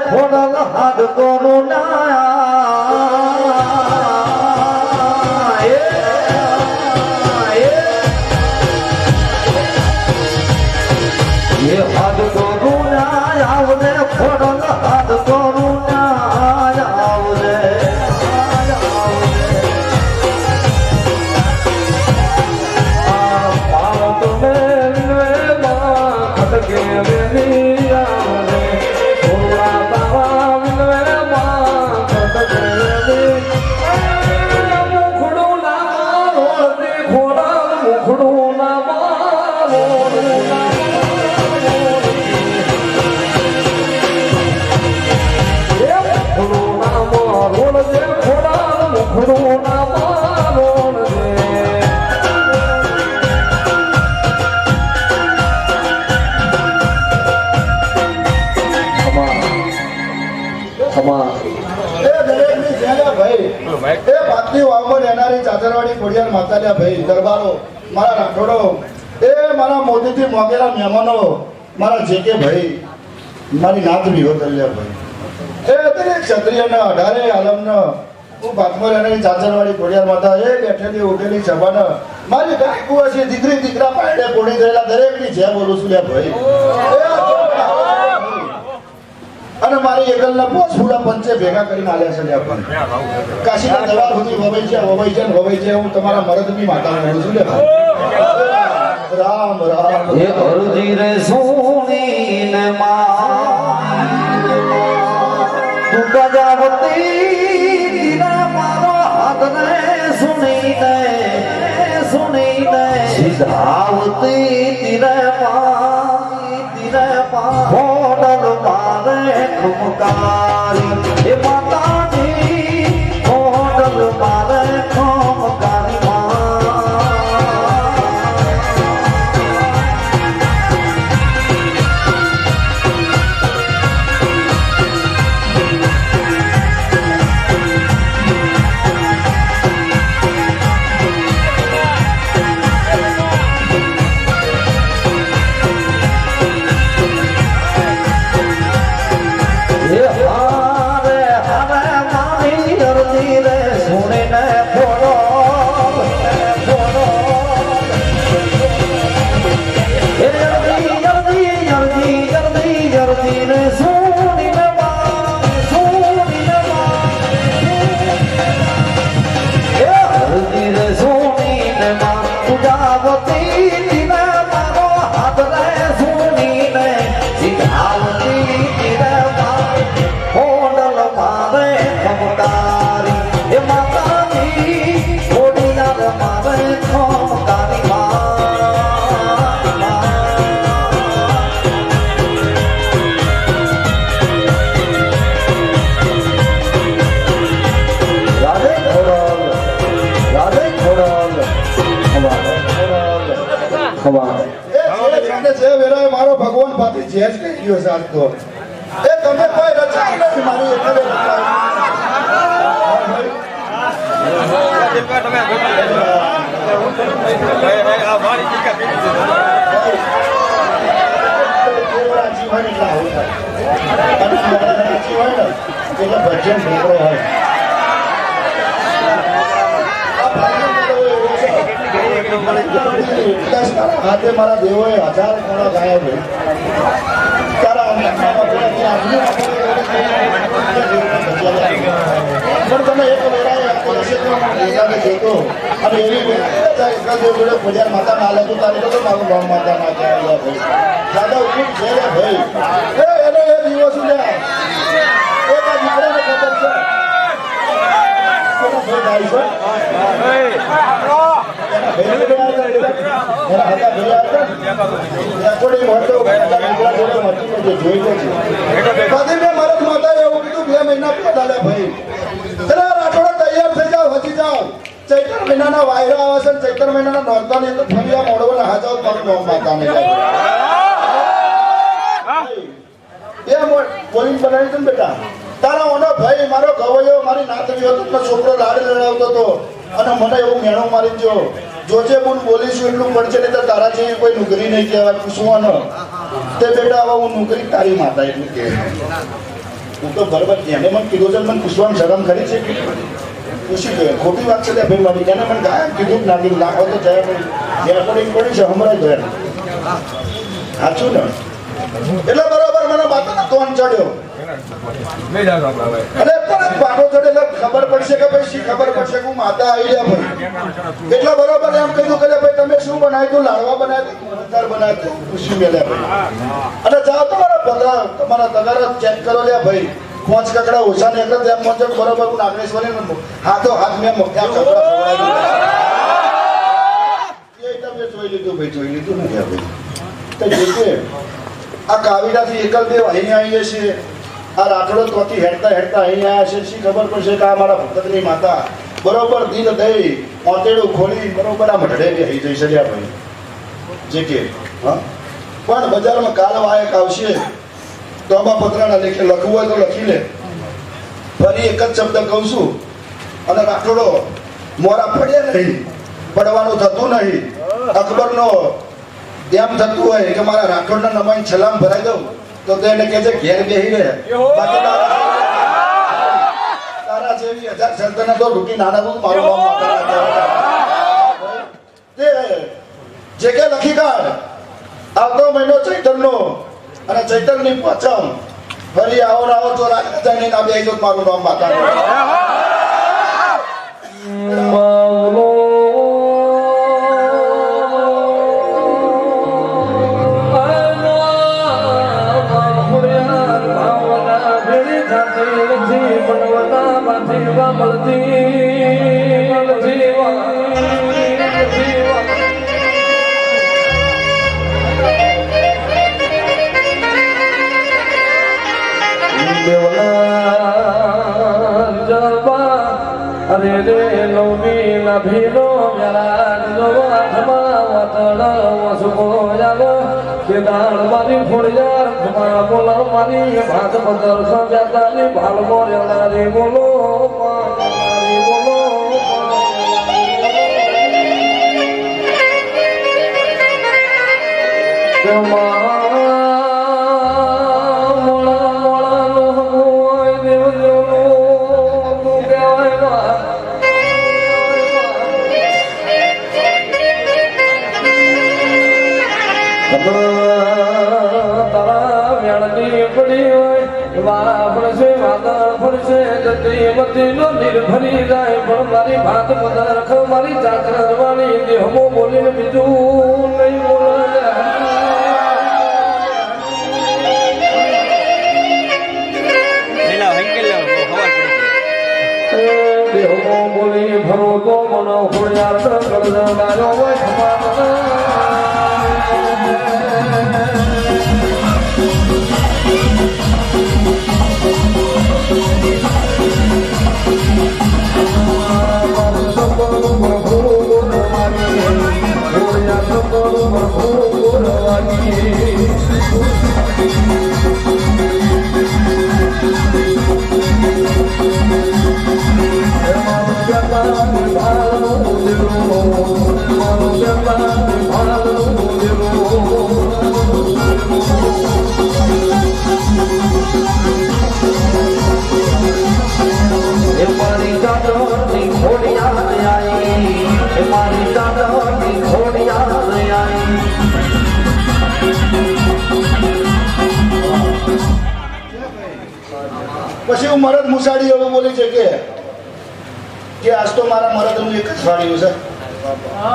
ખોડલ હાથ કરુણા ખમા એ દરેકની જેલા ભાઈ એ પાટલી વાવમાં રહેનારી ચાચરવાડી ખોડિયાર માતાલ્યા ભાઈ દરબારો મારા રાઠોડો એ મારા મોદીથી મોગેલા મહેમાનો મારા જેકે ભાઈ મારી નાત વિહોતલ્યા ભાઈ એ દરેક ક્ષત્રિયને 18 આલમનો હું પાટમાં રહેનારી ચાચરવાડી ખોડિયાર માતા એ બેઠેલી ઉઠેલી સભાને મારી ગાય કુવાસી દીકરી દીકરા પાયડે પોડી ગયેલા દરેકની જય બોલું છું લ્યા ભાઈ અને મારી એકલના પોચ ફૂલા પંચે ભેગા કરીને આલ્યા છે લ્યા પણ કાશીના દરબાર સુધી વવાઈ છે હું તમારા મરદની માતા બોલું છું લ્યા રામ રામ એ અરજી રે સુણીને માં તું ગજાવતી મારો હાથને સુણીને સિધાવતી તીરે મોડલ મારે ખમકારી એ માતાજી મોડલ મારે ખમકારી મારો ભગવાન ભાતી જે જ કહી ગયો સાથ તો એ તમે કોઈ રચાઈ નથી મારી એકલે હાથે મારા દેવોએ 1000 કોણા ગાયા ભાઈ તારા પણ તમે એક વેરાય જોતો અને એવી જોડે પૂજા માતા ના લેતું તારી તો મારું ગામ માતા ના કહેવાય ભાઈ દાદા ઉઠી છે ભાઈ એને એ દિવસ લે એક આ દીકરાને ખબર છે ચૈત્ર મહિનાના વાયરા આવે છે ચૈત્ર મહિનાના નોરતા ની અંદર ફરિયા મોડો ના જાવ મારું માતા ને એ બોલિંગ બનાવી છે ને બેટા તારા ઓનો ભાઈ મારો ગવયો મારી નાતવી હતો તો છોકરો લાડ લડાવતો હતો અને મને એવું મેણો મારી ગયો જોજે બોલ બોલીશું એટલું પડશે ને તો તારા જેવી કોઈ નોકરી નહીં કહેવાય પૂછવાનો તે બેટા હવે હું નોકરી તારી માતા એટલું કહે હું તો બરાબર એને મને કીધું છે મને પૂછવાનું શરમ કરી છે પૂછી ગયો ખોટી વાત છે ભાઈ મારી એને મને ગાય કીધું નાખી નાખો તો જાય ભાઈ રેકોર્ડિંગ પડી છે હમણાં જ સાચું ને એટલે બરોબર મને બાતનો તોન ચડ્યો અને બાટો ચડે ખબર પડશે કે ભાઈ શી ખબર પડશે કે હું માતા આવી ગયા ભાઈ એટલે બરોબર એમ કીધું કે ભાઈ તમે શું બનાવી તું લાડવા બનાવી ઉતાર બનાવી ખુશી મેલ્યા ભાઈ અને જાઓ તમારા તગાર ચેક કરો લ્યા ભાઈ 5 કકડા ઓછા ને એકલા તેમ પહોંચે બરોબર હું નાગેશ્વરી હાથો હાથ મેં મોટા કકડા એ તમે જોઈ લીધું ને ભાઈ તો જોકે આ કાવીડાથી એકલ દેવ અહીંયા આવીએ છીએ આ રાઠોડો ત્યાંથી હેડતા અહીં આવ્યા છે શી ખબર પડશે કે આ મારા ભક્તની માતા બરોબર દિલ દઈ મોતેડું ખોલી બરોબર આ મઢડે બેહી જઈ શક્યા ભાઈ જે કે હા પણ બજારમાં કાલ વાયક આવશે તોબા પત્રના લેખે લખવું હોય તો લખી લે ફરી એક જ શબ્દ કહું છું અને રાઠોડો મોરા પડ્યા નહીં, પડવાનું થતું નહીં. અકબરનો એમ થતું હોય કે મારા રાઠોડના નમાઈને છલામ ભરાઈ દઉં તો તેને કહે છે ઘેર બેહી રહે. બાકી તારા જેવી 1000 સંતાનો તો લૂંટી નાના મારું નામ તે જે કે લખી કાઢ આવતો મહિનો ચૈતરનો અને ચૈતરની પચમ ફરી આવો ને આવો તો રાજધાની ના બે મારું નામ માતા. અરે રે લોમી નભીનો જરાક જો આઠમા વતળ વસુકો જાગો કે દાળ મારી ફોડિયાર ખમા બોલા મારી ભાત પદર સજાતાની ભાલ મોરેલા રે બોલો મારી બોલો ભરી જાય પણ મારી ભાત પદાર્થ મારી ચાકર વાળી દેહમો બોલીને બીજું નહીં બોલે. દેહમો બોલી ભરો તો મનો ખોડિયાર કરજ ગાયો હોય પછી હું મરદ મુસાડી એવું બોલી છે કે આજ તો મારા મરદનું એક જ ફાડ્યું છે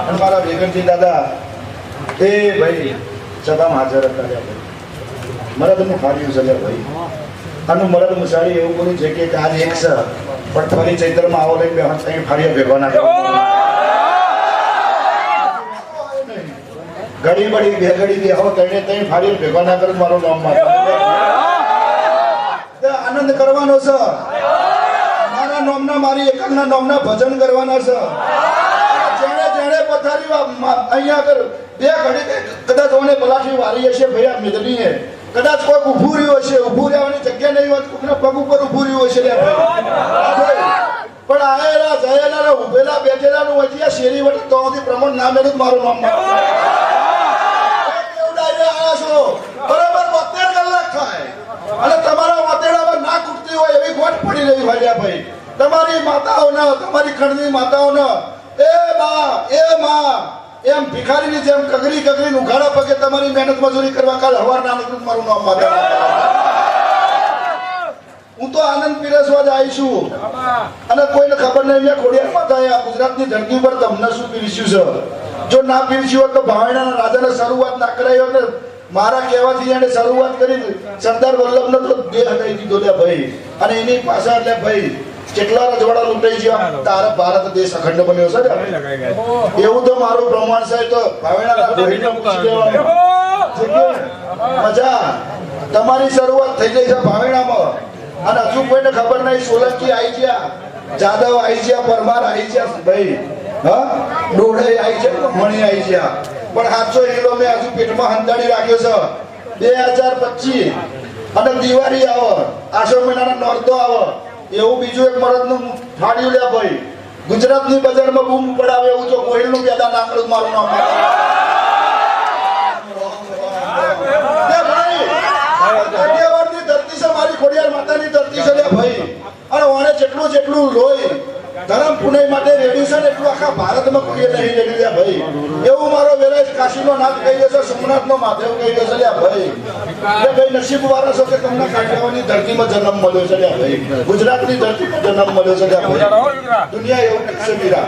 અને મારા વેગનજી દાદા એ ભાઈ સભામાં હાજર હતા મરદનું ફાડ્યું છે ભાઈ. અને મરદ મુસાડી એવું બોલી છે કે આજ એક છે પણ ફરી ચૈત્રમાં આવો લઈને બે ફાડ્યા ભેગવા ના ઘડી બડી બે ઘડી બે આવો તઈને તઈ ફાડ્યા ભેગવા ના કરે મારું નામ માં આનંદ કરવાનો છે. મારા નામના મારી એકના નામના ભજન કરવાના છે. જેણે જેણે પથારી અહીંયા કર બે ઘડી કદાચ ઓને પલાઠી વારી હશે ભૈયા મિદનીએ કદાચ કોઈ ઊભું રહ્યું હશે, ઊભું રહેવાની જગ્યા નહીં હોત કોકના પગ ઉપર ઊભું રહ્યું હશે પણ આયેલા જયેલા ઉભેલા બેઠેલાનું વચ્ચે શેરી વટે તોથી પ્રમાણ ના મેળ્યું મારું નામ બરાબર 72 કલાક થાય અને તમારા વાતેડામાં ના કૂટતી હોય એવી ગોઠ પડી રહી ભાઈ. તમારી માતાઓને તમારી ખંડની માતાઓને એ માં એમ ભિખારીની જેમ કગરી કગરી ઉઘાડા પગે તમારી મહેનત મજૂરી કરવા કાલ હવાર ના નીકળું મારું નામ માતા. હું તો આનંદ પીરસવા જ આવી છું અને કોઈને ખબર નહીં મેં ખોડિયાર માતા ગુજરાતની ધરતી પર તમને શું પીરસ્યું છે. જો ના પીરસ્યું હોત તો ભાવણાના રાજાને શરૂઆત ના કરાઈ હોત ને મારા કહેવાથી એને શરૂઆત કરી સરદાર વલ્લભને તો દેહ દઈ દીધો લે ભાઈ. અને એની પાછળ એટલે ભાઈ કેટલા રજવાડા લૂંટાઈ ગયા તારા ભારત દેશ અખંડ બન્યો છે એવું તો મારું પ્રમાણ છે. તો ભાવેણા મજા તમારી શરૂઆત થઈ ગઈ છે ભાવેણામાં અને હજુ કોઈને ખબર નહીં. સોલંકી આવી ગયા, જાદવ આવી ગયા, પરમાર આવી ગયા ભાઈ, હા ડોઢે આવી ગયા, મણી આવી ગયા પણ 700 કિલો મેં હજુ પેટમાં હંતાડી રાખ્યો છે. 2025 અને દિવાળી આવે, આસો મહિનાના નોરતો આવે એવું બીજું એક મરદનું ફાડ્યું લે ભાઈ ગુજરાતની બજારમાં બૂમ પડાવે એવું તો ગોહિલનું પેદા નાકડું મારું નામ લે ભાઈ કાઠિયાવાડની ધરતી છે મારી ખોડિયાર માતાની ધરતી છે લે ભાઈ અને ઓણે જેટલું લોહી ધર્મ પુનય માટે રેડ્યું છે ને એટલું આખા ભારતમાં કોઈએ નહીં રેડ્યું લે ભાઈ એવું મારો વેરાજ કાશીનો નાથ કહી દેશે સોમનાથનો મહાદેવ કહી દેશે લે ભાઈ લે ભાઈ નસીબ વાળા છો કે તમને કાઠિયાવાડની ધરતીમાં જન્મ મળ્યો છે લે ભાઈ ગુજરાતની ધરતીમાં જન્મ મળ્યો છે લે ભાઈ દુનિયા એવું છે મીરા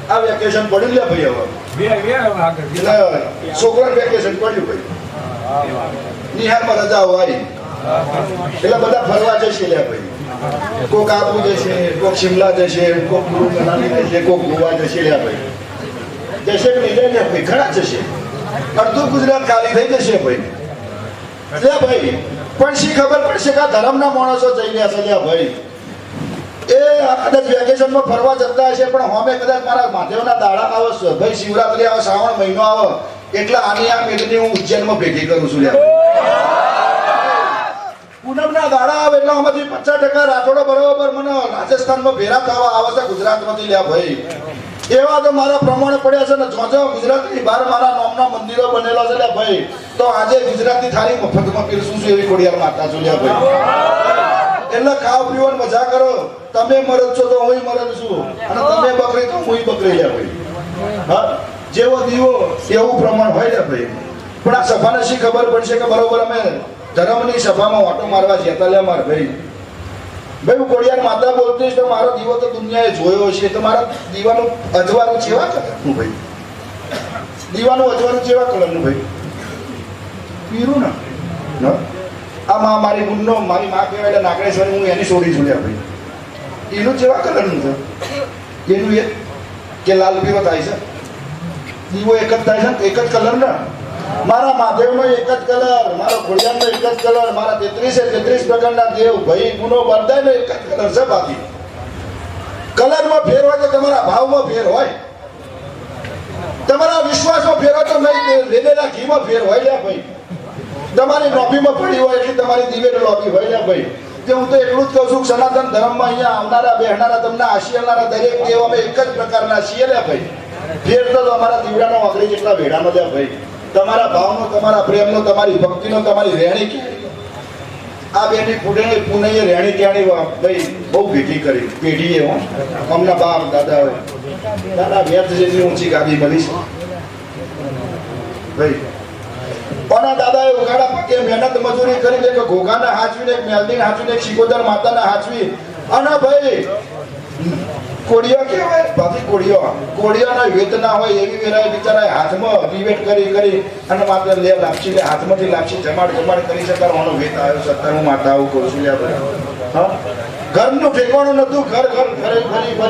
આ વેકેશન પડ્યું લે ભાઈ હવે છોકરા વેકેશન પડ્યું ભાઈ નિહારમાં રજા હોય એટલે બધા ફરવા જશે લે ભાઈ કોક આબુ જશે કોક શિમલા જશે કોક ગુરુ મનાલી જશે કોક ગોવા જશે લે ભાઈ જશે કે નહીં લે ભાઈ ઘણા જશે અડધું ગુજરાત ખાલી થઈ જશે ભાઈ લે ભાઈ પણ શી ખબર પડશે કે આ ધર્મના માણસો જઈ રહ્યા છે લે ભાઈ એ કદાચ વેકેશનમાં ફરવા જતા હશે પણ હોમે કદાચ મારા મહાદેવના દાડા આવે છે ભાઈ શિવરાત્રી આવે શ્રાવણ મહિનો આવે એટલે આની આ મેઘની હું ઉજ્જૈનમાં ભેગી કરું છું લે પૂનમના દાડા આવે એટલે આમાંથી 50% રાઠોડો બરોબર મને રાજસ્થાનમાં ભેરા થવા આવે છે ગુજરાતમાંથી લ્યા ભાઈ એવા તો મારા પ્રમાણે પડ્યા છે ને જો ગુજરાતની બહાર મારા નામના મંદિરો બનેલા છે લ્યા ભાઈ તો આજે ગુજરાતની થાળી મફતમાં પીરસું છું એવી ખોડિયાર માતા છું લ્યા ભાઈ એટલે ખાવ પીવો ને મજા કરો તમે મરદ છો તો હું મરદ છું અને તમે બકરી તો હું બકરી લ્યા ભાઈ હા જેવો દીવો એવું પ્રમાણ હોય લ્યા ભાઈ પણ આ સભાને શી ખબર પડશે કે બરોબર અમે ધર્મની સભામાં ઓટો મારવા જતા લે માર ભાઈ હું ખોડિયાર માતા બોલતી તો મારો દીવો તો દુનિયાએ જોયો છે તો મારા દીવાનું અજવાળું ચેવા કલરનું ભાઈ દીવાનું અજવાળું ચેવા કલરનું ભાઈ પીરું ને આ મારી ગુણનો મારી માં કહેવાય નાગણેશ્વરી હું એની છોડી જોડ્યા ભાઈ એનું ચેવા કલરનું છે એનું એ કે લાલ પીરો થાય છે દીવો એક જ થાય છે એક જ કલર ને મારા મહાદેવનો એક જ કલર મારો ખોડિયારનો એક જ કલર મારા 33 પ્રકારના દેવ ભાઈ ગુનો બધાયનો એક જ કલર છે બાકી કલરમાં ફેર હોય તો તમારા ભાવમાં ફેર હોય તમારા વિશ્વાસમાં ફેર હોય તો નહીં લેલેલા ઘીમાં ફેર હોય લ્યા ભાઈ તમારી લોબીમાં પડી હોય એટલે તમારી દિવેટ લોબી હોય લ્યા ભાઈ કે હું તો એટલું જ કહું છું સનાતન ધર્મમાં અહીંયા આવનારા બેહનારા તમને આશીર્વાદના દરેક દેવ અમે એક જ પ્રકારના છીએ લ્યા ભાઈ ફેર તો અમારા દીવડાનો વાગડી જેટલા ભેડાનો લ્યા ભાઈ તમારા ભાવનો તમારા પ્રેમનો તમારી ભક્તિનો તમારી રહેણી આ બેની પુણે પુનઈએ રહેણી ક્યાંની ભાઈ બહુ ભેટી કરી પેઢીએ અમના બાપ દાદા હોય દાદા વ્યર્થ જેટલી ઊંચી ગાદી બની છે ભાઈ કોના દાદાએ ઉગાડા પગે મહેનત મજૂરી કરી દે કે ઘોઘાને હાચવીને એક મેલદીને હાચવીને એક શિકોદર માતાને હાચવી અને ભાઈ કોડિયો કેવાય બાકી કોડિયાના વેત ના હોય એવી વેરાય બિચારા હાથમાં ડિબેટ કરી અને માત્ર લે લાપસી હાથમાંથી લાપસી જમાડ કરી શકારવાનો વેત આવ્યો છે અત્યારે હું માતા આવું કરું છું લે હા ઘરનું ઠેકાણું નતું ઘર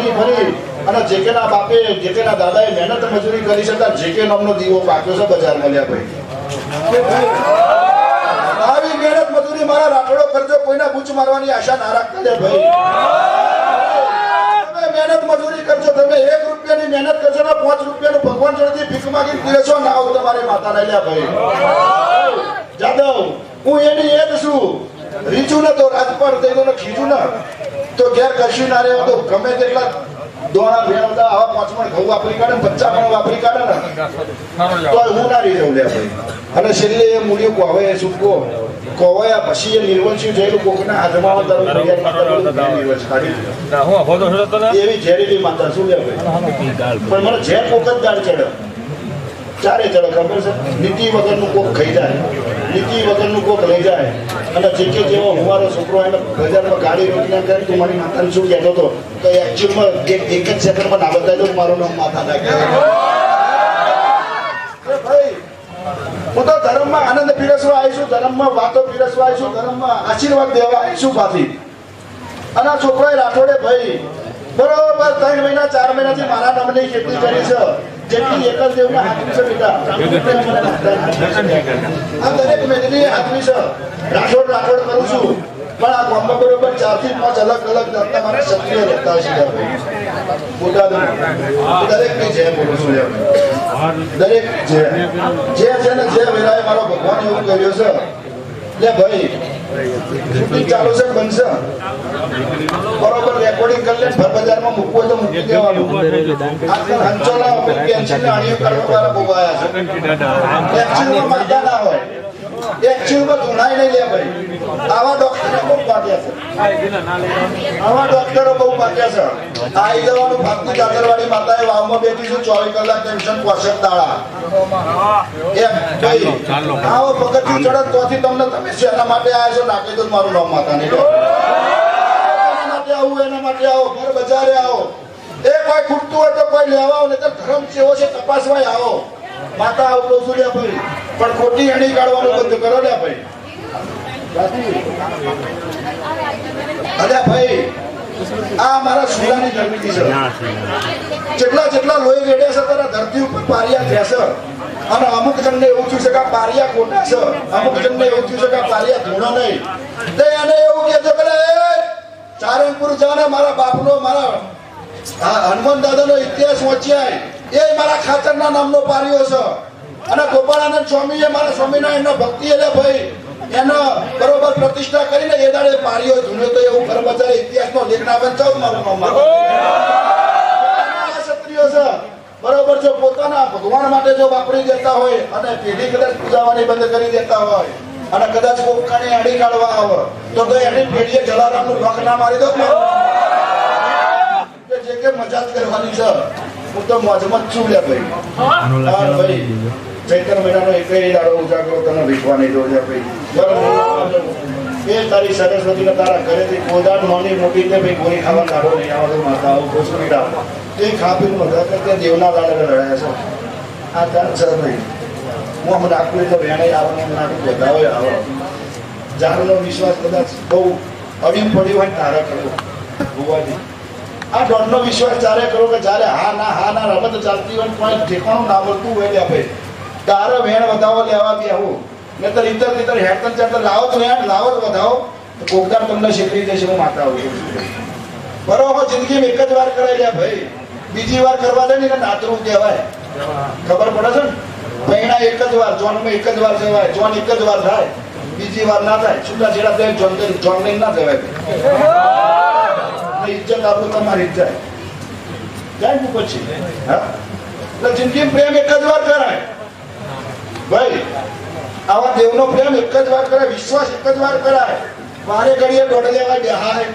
ફરી અને જેકેના બાપે જેકેના દાદાએ મહેનત મજૂરી કરી શકતા જેકે નામનો દીવો પાક્યો છે બજારમાં લ્યા ભાઈ આવી મહેનત મજૂરી મારા રાઠોડો કરજો કોઈના બૂચ મારવાની આશા ના રાખતા લે ભાઈ મહેનત મજૂરી કરજો તમે 1 રૂપિયાની મહેનત કરજો ને 5 રૂપિયાનું ભગવાન જોડેથી ભીખ માંગી પીરસો ના આવું તમારી માતા લ્યા ભાઈ જાદવ હું એની એ જ છું રીચું ને તો રાજપાટ થઈ ગયો ને ખીજું ને તો ઘેર કશું ના રહે તો ગમે તેટલા દોણા ભેળવતા આવા 5 મણ ઘઉં વાપરી કાઢે 50 મણ વાપરી કાઢે ને તો હું ના રહી જાઉં લે ભાઈ અને છેલ્લે એ મૂળ્યું કોવે છૂટકો કોવાયા પછી એ નિર્વંશી જયેલું કોકના હાથમાં એવી ઝેરીલી માતા શું લે ભાઈ પણ મને ઝેર કોક જ દાળ ચડે ચારે ચડે ખબર છે નીતિ વગરનું કોક ખાઈ જાય નીતિ વગરનું કોક લઈ જાય અને જેકે જેવો હુવારો છોકરો એને બજારમાં ગાડી રોકીને કરે તું મારી માતાને શું કહેતો હતો તો એકચ્યુઅલમાં એક જ સેકન્ડમાં ના બતાવી દઉં મારું નામ માતા લાગે ભાઈ હું તો ધર્મમાં આનંદ પીરસવા આવીશું ધર્મમાં વાતો પીરસવા આવીશું ધર્મમાં આશીર્વાદ દેવા આવીશું પાછી અને આ છોકરાએ રાઠોડે ભાઈ બરોબર 3 મહિના 4 મહિનાથી મારા નામની ખેતી કરી છે જેટલી એકલ દેવના હાથમી છે બેટા આ દરેક મેદની હાથમી છે રાઠોડ કરું છું પણ આ ગામમાં બરોબર 4 થી 5 અલગ જાતના મારા ક્ષત્રિય રહેતા છે બોટાદ દરેકની જય બોલું છું દરેક જે છે ને જે વેરાએ મારો ભગવાન એવું કર્યો છે લે ભાઈ શૂટિંગ ચાલુ છે બનશે બરોબર રેકોર્ડિંગ કરી લે ભર બજારમાં મૂકવું હોય તો મૂકી દેવાનું આજકાલ હંચોલા પેન્સિલ આણીઓ કરવા વાળા બહુ આવ્યા છે એકચ્યુઅલમાં માતા ના હોય એકચ્યુઅલમાં ધૂણાઈ નહીં લે ભાઈ આવા ડોક્ટરો બહુ ભાગ્યા છે આવા ડોક્ટરો બહુ ભાગ્યા છે આવી જવાનું ભાગની દાદરવાડી માતાએ વાવમાં બેઠી છું 24 કલાક ટેન્શન 65 દાડા એમ ભાઈ આવો પગથિયું ચડત તોથી તમને તમે શેના માટે આવ્યા છો નાખી દો મારું નામ માતા નહીં એના માટે આવું એના માટે આવો ઘર બજારે આવો એ કોઈ ખૂટતું હોય તો કોઈ લેવા આવો નહીં તો ધર્મ કેવો છે તપાસવાય આવો માતા આવું કહું છું ભાઈ પણ ખોટી એણી કાઢવાનું બંધ કરો ને ભાઈ અરે ભાઈ આ મારા સુરાની ધરતી છે જેટલા લોહી રેડ્યા છે તારા ધરતી ઉપર પારિયા થયા છે અને અમુક જણને એવું થયું છે કે પારિયા ખોટા છે અમુક જણને એવું થયું છે કે પારિયા ધૂણો નહીં તો એને એવું કહેજો કે ચારણપુર જાને મારા બાપનો મારા હનુમાન દાદાનો ઇતિહાસ વાંચ્યા એ મારા ખાતરના નામનો પારિયો છે અને ગોપાળાનંદ સ્વામીએ મારા સ્વામિનારાયણનો ભક્તિ એટલે ભાઈ એનો બરોબર પ્રતિષ્ઠા કરીને એ દાડે પારિયો ધૂણ્યો તો એવું કર્મચારી ઇતિહાસનો લેખ ના બનચાવ મારું નામ ક્ષત્રિયો છે બરોબર જો પોતાના ભગવાન માટે જો વાપરી દેતા હોય અને પેઢી કદાચ પૂજાવાની બંધ કરી દેતા હોય અને કદાચ કોકને અડી કાઢવા આવે તો એની પેઢીએ જલારામનું ભંગ ના મારી દો જે કે મજાક કરવાની છે હું તો મોજમાં જ છું લે ભાઈ ચૈતર મહિનાનો એકેય દાડો ઉજાગરો તને વીખવા નહીં દો ભાઈ એ તારી સરસ્વતીને તારા ઘરેથી કોદાળ નાની મોટી તે ભાઈ ગોળી ખાવા દાડો નહીં આવતો માતા આવું ઘોસડી ડાળ એ ખાપીને મજા કરતે દેવના લાડે લડાયા છે આ તાર સર ભાઈ હું નાખું તો વેણે આવવાનું નાખું બધાઓ આવો જારનો વિશ્વાસ કદાચ બહુ અડીમ પડ્યું હોય તારા કરવો ભુવાજી આ દોડનો વિશ્વાસ ચારે કરો કે જ્યારે હા ના રમત ચાલતી હોય કોઈ ઠેકાણું ના મળતું હોય લે ભાઈ તારે વેણ વધાવો લેવા બી આવું ને તો રીતર હેડતર ચાડતર લાવો તો વેણ લાવો તો વધાવો તો કોકદાર તમને શીખડી દેશે હું માતા આવું બરોબર જિંદગીમાં એક જ વાર કરાય લે ભાઈ બીજી વાર કરવા દે ને નાતરું કહેવાય ખબર પડે છે ને પૈણા એક જ વાર જોનમાં એક જ વાર જવાય જોન એક જ વાર થાય બીજી વાર ના થાય છૂટા છેડા થાય જોન લઈને ના જવાય ઇજ્જત આપણું તમારી ઇજ્જત જાય ને પછી હા એટલે જિંદગી પ્રેમ એક જ વાર કરાય ભાઈ આવા દેવનો પ્રેમ એક જ વાર કરાય વિશ્વાસ એક જ વાર કરાય વારે ઘડીએ દોડ લેવાય બેહાય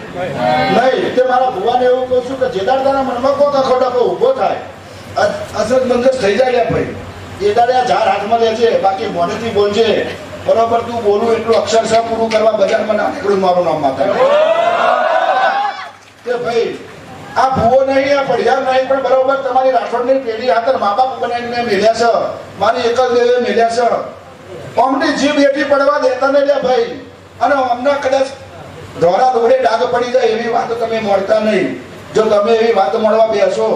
નહીં તે મારા ભુવાને એવું કહું છું કે જેદાર તારા મનમાં કો કખો ડખો ઊભો થાય અસરત મંજસ થઈ જાય ભાઈ એ દાડે આ ઝાડ હાથમાં લે છે બાકી મોઢેથી બોલજે બરોબર તું બોલું એટલું અક્ષરશઃ પૂરું કરવા બજારમાં ના નીકળું મારું નામ માતા કે ભાઈ આ ભૂવો નહીં આ પડિયાર નહીં પણ બરોબર તમારી રાઠોડની પેઢી હાથર મા બાપ બનાવીને મેલ્યા છે મારી એક જ દેવે મેલ્યા છે અમની જીભ બેઠી પડવા દેતા નહીં લે ભાઈ અને અમને કદાચ ધોરા દોડે ડાઘ પડી જાય એવી વાતો તમે મળતા નહીં જો તમે એવી વાતો મળવા બેસો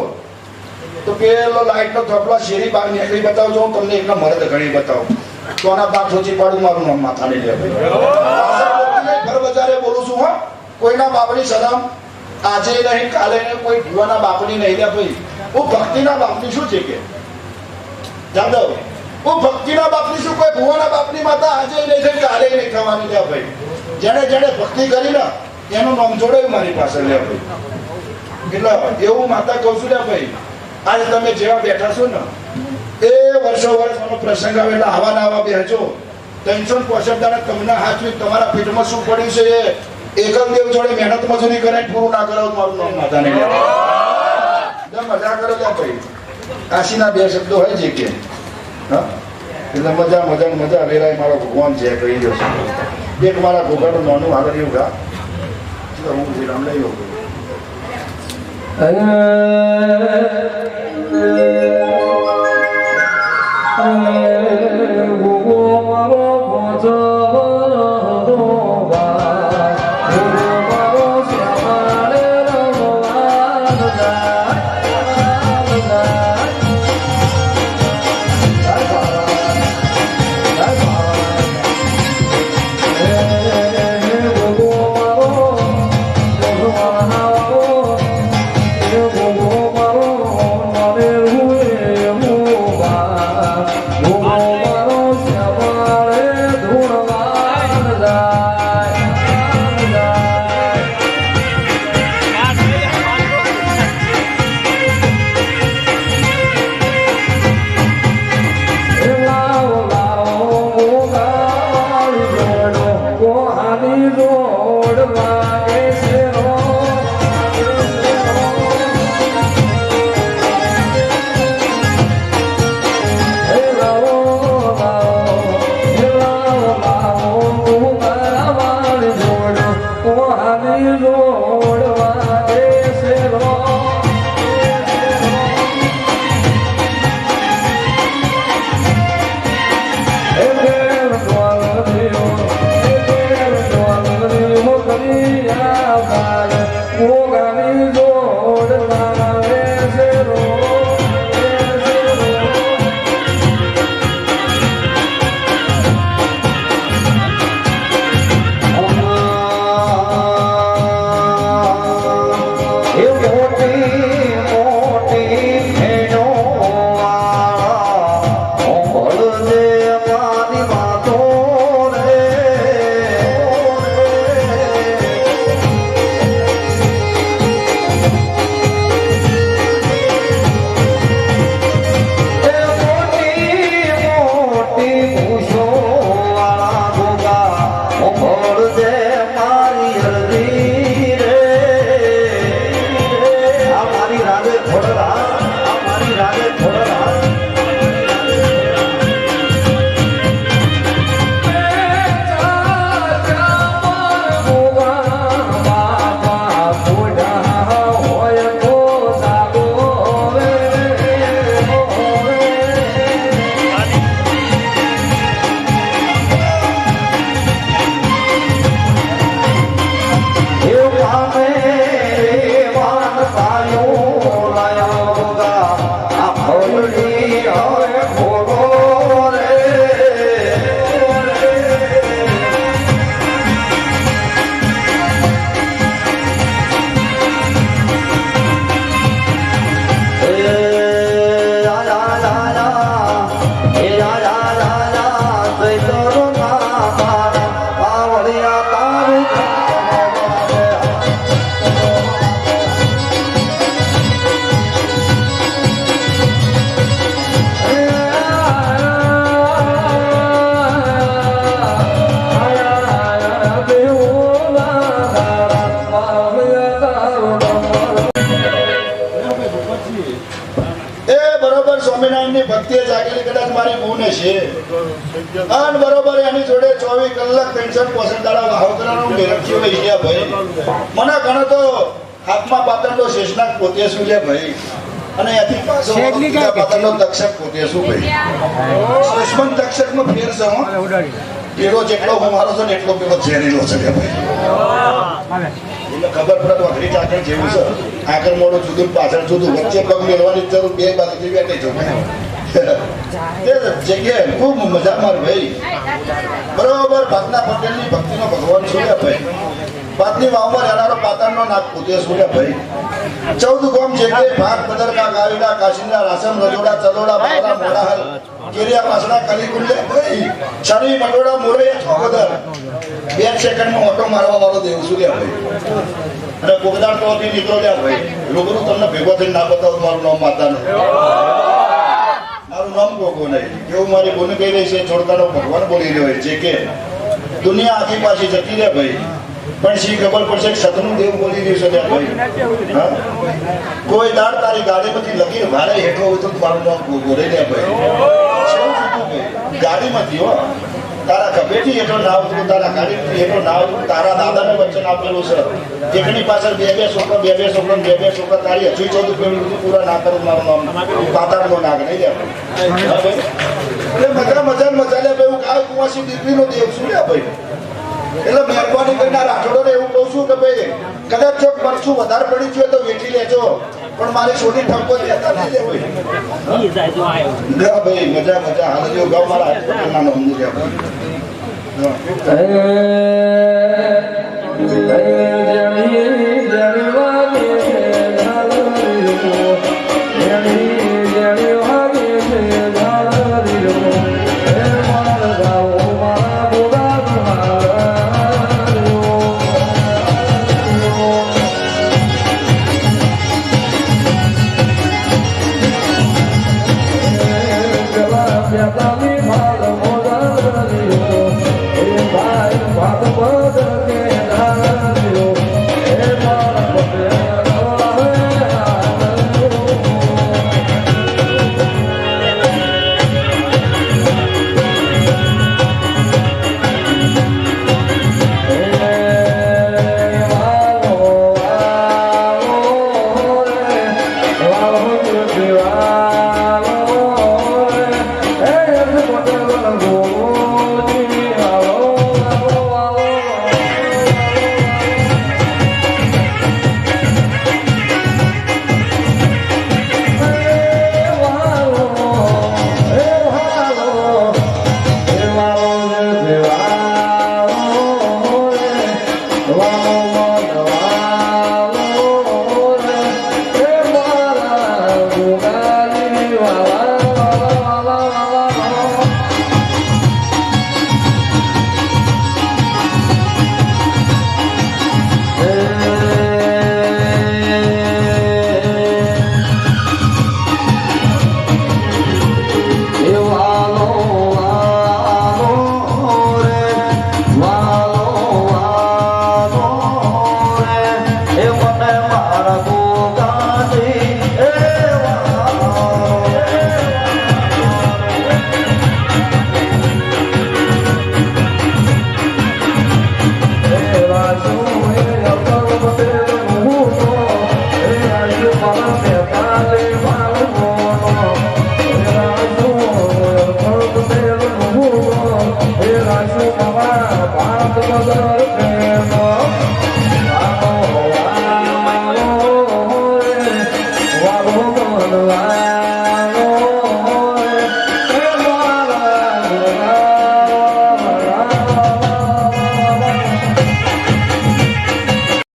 તો પેલો લાઈટનો થપલો શેરી બહાર નીકળી બતાવજો હું તમને એકલા મરદ ઘણી બતાવું તો આના બાપ સોચી પાડું મારું નામ માથા નહીં લે ભાઈ ઘર બજારે બોલું છું હા કોઈના બાપની સલામ આજે નહીં કાલે નહીં કોઈ ભુવાના બાપની નહીં લે ભાઈ હું ભક્તિના બાપની શું છે કે જાદવ હું ભક્તિના બાપની શું કોઈ ભુવાના બાપની માતા આજે નહીં થઈ કાલે નહીં થવાની લે ભાઈ જેને ભક્તિ કરી ને એનું નામ જોડે મારી પાસે લે ભાઈ એટલે એવું માતા કહું છું લે ભાઈ આજે તમે જેવા બેઠા છો ને એ વર્ષો વર્ષ મને પ્રસંગ આવે એટલે આવા બેસજો 365 દાડા તમને હાચવી તમારા પેટમાં શું પડ્યું છે એ એકલ દેવ જોડે મહેનત મજૂરી કરે પૂરું ના કરો મારું નામ માતા નહીં મજા કરો ત્યાં ભાઈ કાશીના બે શબ્દો હોય છે કે હા એટલે મજા વેરાય મારો ભગવાન છે કહી દો એક મારા ગોગાનું નાનું આગળ એવું ગા હું રામ લઈ લઉં Oh સ્વામિનારાયણની ભક્તિએ જાગેલી કદાચ મારી બહુને છે અને બરોબર એની જોડે 24 કલાક 365 દાડા ભાવ કરવાનો મેરઠી વહી ગયા ભાઈ. મને ઘણો તો હાથમાં પાતળનો શેષનાગ પોતે શું લે ભાઈ, અને એથી પાછો પાતળનો તક્ષક પોતે શું ભાઈ. દુશ્મન તક્ષકમાં ફેર છે હો. પેલો જેટલો હું મારો છે ને એટલો પેલો ઝેરીલો છે કે ભાઈ. એટલે ખબર પડે વખરી ચાકર જેવું છે. આગળ મોડું જુદું પાછળ જુદું, વચ્ચે પગ મેળવાની જરૂર બે બાજુથી બેઠી છો તે જગ્યાએ ખૂબ મજા માર ભાઈ. બરોબર ભાતના પટેલની ભક્તિનો ભગવાન શું લે ભાઈ. ભાતની વાવમાં રહેનારો પાતળનો નાગ પોતે શું લે ભાઈ. 14 ગામ જગ્યાએ ભાગ બદરકા ગાવીડા કાશીના રાસમ રજોડા ચલોડા બાવડા મોડાહલ કેરિયા પાસડા કલીકુંડે ભાઈ. શરી મંડોડા મોરૈયા છોકદર 2 સેકન્ડમાં ઓટો મારવા વાળો દેવ શું લે ભાઈ. અને કોગદાર તો નીકળો લે ભાઈ. રૂબરૂ તમને ભેગો થઈને ના બતાવું મારું નામ માતાનું. મારું નામ કોકો નહીં એવું મારી બોને કહી રહી છે. છોડકાનો ભગવાન બોલી રહ્યો છે કે દુનિયા આખી પાછી જતી રહે ભાઈ, પણ શી ખબર પડશે કે સતનું દેવ બોલી રહ્યું છે ભાઈ. કોઈ દાડ તારી ગાડીમાંથી લગીને ભારે હેઠો હોય તો મારું નામ કોકો રહી લે ભાઈ. ગાડીમાંથી હો, તારા કભેથી હેઠો ના આવતું, તારા ગાડીમાંથી હેઠો ના આવતું. તારા દાદાને વચન આપેલું છે એકની પાછળ બે છોકરા બે છોકરા તારી હજુ 14 પેલું પૂરા ના કરું મારું નામ પાતાળનો નાગ નહીં લે ભાઈ. એટલે મજા લે ભાઈ. હું કાળ કુંવાસી દીકરીનો દેવ શું લે ભાઈ. એટલે મહેરબાની કરીને રાઠોડોને એવું કહું છું કે ભાઈ કદાચ ચોક મરચું વધારે પડી ગયું તો વેઠી લેજો, પણ મારી છોડી ઠપકો દેતા નહીં લે ભાઈ. મજા હાલ જેવું ગાવ મારા નાનો સમજી ગયા.